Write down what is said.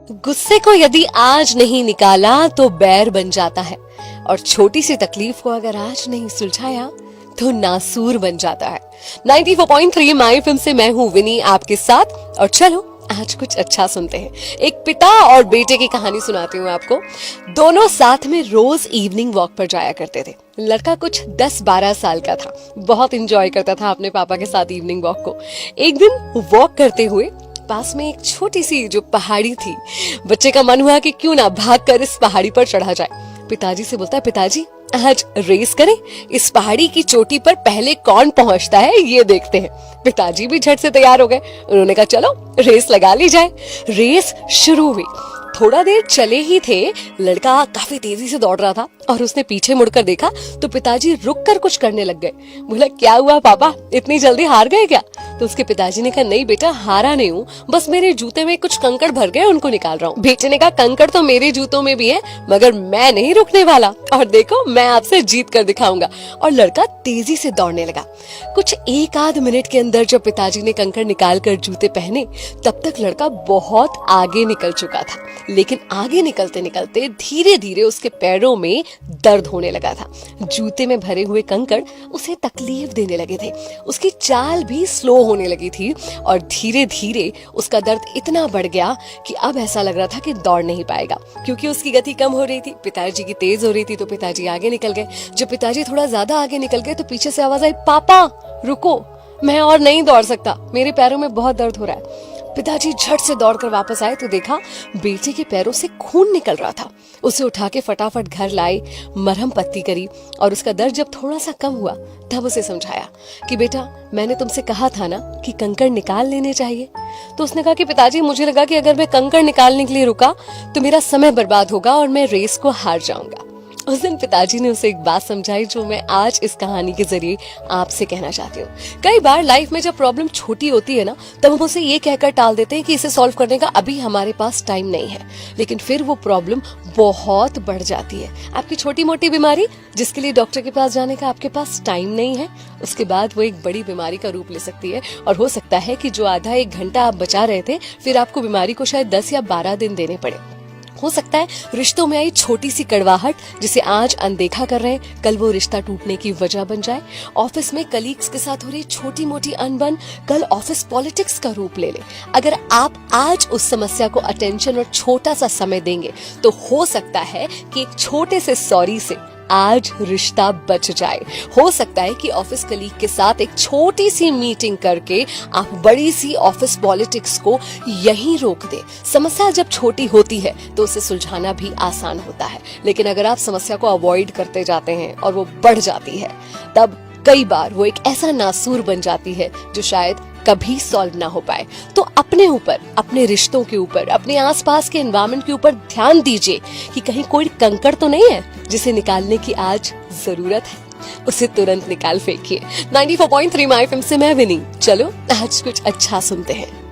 गुस्से को यदि आज नहीं निकाला तो बैर बन जाता है, और छोटी सी तकलीफ को अगर आज नहीं सुलझाया तो नासूर बन जाता है। 94.3 माय फिल्म से मैं हूँ विनी आपके साथ, और चलो आज कुछ अच्छा सुनते हैं। एक पिता और बेटे की कहानी सुनाती हूँ आपको। दोनों साथ में रोज इवनिंग वॉक पर जाया करते थे। लड़का कुछ 10-12 साल का था, बहुत एंजॉय करता था अपने पापा के साथ इवनिंग वॉक को। एक दिन वॉक करते हुए पास में एक छोटी सी जो पहाड़ी थी, बच्चे का मन हुआ कि क्यों ना भागकर इस पहाड़ी पर चढ़ा जाए। पिताजी से बोलता है, पिताजी आज रेस करें, इस पहाड़ी की चोटी पर पहले कौन पहुंचता है ये देखते हैं। पिताजी भी झट से तैयार हो गए। उन्होंने कहा चलो रेस लगा ली जाए। रेस शुरू हुई। थोड़ा देर चले ही थे, लड़का काफी तेजी से दौड़ रहा था और उसने पीछे मुड़कर देखा तो पिताजी रुक कर कुछ करने लग गए। बोला, क्या हुआ पापा, इतनी जल्दी हार गए क्या? तो उसके पिताजी ने कहा, नहीं बेटा, हारा नहीं हूँ, बस मेरे जूते में कुछ कंकड़ भर गए, उनको निकाल रहा हूँ। बेटे ने कहा, कंकड़ तो मेरे जूतों में भी है, मगर मैं नहीं रुकने वाला, और देखो मैं आपसे जीत कर दिखाऊंगा। और लड़का तेजी से दौड़ने लगा। कुछ 1-आध मिनट के अंदर जब पिताजी ने कंकड़ निकाल कर जूते पहने, तब तक लड़का बहुत आगे निकल चुका था। लेकिन आगे निकलते निकलते धीरे धीरे उसके पैरों में दर्द होने लगा था। जूते में भरे हुए कंकड़ उसे तकलीफ देने लगे थे। उसकी चाल भी स्लो होने लगी थी और धीरे धीरे उसका दर्द इतना बढ़ गया कि अब ऐसा लग रहा था कि दौड़ नहीं पाएगा, क्योंकि उसकी गति कम हो रही थी, पिताजी की तेज हो रही थी। तो पिताजी आगे निकल गए। जब पिताजी थोड़ा ज्यादा आगे निकल गए तो पीछे से आवाज आई, पापा रुको, मैं और नहीं दौड़ सकता, मेरे पैरों में बहुत दर्द हो रहा है। पिताजी झट से दौड़कर वापस आए तो देखा बेटे के पैरों से खून निकल रहा था। उसे उठा के फटाफट घर लाए, मरहम पट्टी करी, और उसका दर्द जब थोड़ा सा कम हुआ तब उसे समझाया कि बेटा, मैंने तुमसे कहा था ना कि कंकड़ निकाल लेने चाहिए। तो उसने कहा कि पिताजी, मुझे लगा कि अगर मैं कंकड़ निकालने के लिए रुका तो मेरा समय बर्बाद होगा और मैं रेस को हार जाऊंगा। उस दिन पिताजी ने उसे एक बात समझाई जो मैं आज इस कहानी के जरिए आपसे कहना चाहती हूँ। कई बार लाइफ में जब प्रॉब्लम छोटी होती है ना, तब हम उसे ये कहकर टाल देते हैं कि इसे सॉल्व करने का अभी हमारे पास टाइम नहीं है, लेकिन फिर वो प्रॉब्लम बहुत बढ़ जाती है। आपकी छोटी मोटी बीमारी जिसके लिए डॉक्टर के पास जाने का आपके पास टाइम नहीं है, उसके बाद वो एक बड़ी बीमारी का रूप ले सकती है, और हो सकता है कि जो आधा 1 घंटा आप बचा रहे थे, फिर आपको बीमारी को शायद 10 या 12 दिन देने पड़े। हो सकता है रिश्तों में आई छोटी सी कड़वाहट जिसे आज अनदेखा कर रहे हैं, कल वो रिश्ता टूटने की वजह बन जाए। ऑफिस में कलीग्स के साथ हो रही छोटी मोटी अनबन कल ऑफिस पॉलिटिक्स का रूप ले ले। अगर आप आज उस समस्या को अटेंशन और छोटा सा समय देंगे तो हो सकता है कि एक छोटे से सॉरी से आज रिश्ता बच जाए। हो सकता है कि ऑफिस कलीग के साथ एक छोटी सी मीटिंग करके आप बड़ी सी ऑफिस पॉलिटिक्स को यहीं रोक दें। समस्या जब छोटी होती है तो उसे सुलझाना भी आसान होता है, लेकिन अगर आप समस्या को अवॉइड करते जाते हैं और वो बढ़ जाती है, तब कई बार वो एक ऐसा नासूर बन जाती है जो शायद कभी सॉल्व ना हो पाए। तो अपने ऊपर, अपने रिश्तों के ऊपर, अपने आसपास के एनवायरनमेंट के ऊपर ध्यान दीजिए कि कहीं कोई कंकड़ तो नहीं है जिसे निकालने की आज जरूरत है। उसे तुरंत निकाल फेंकिए। 94.3 माय एफएम से मैं विनी। चलो आज कुछ अच्छा सुनते हैं।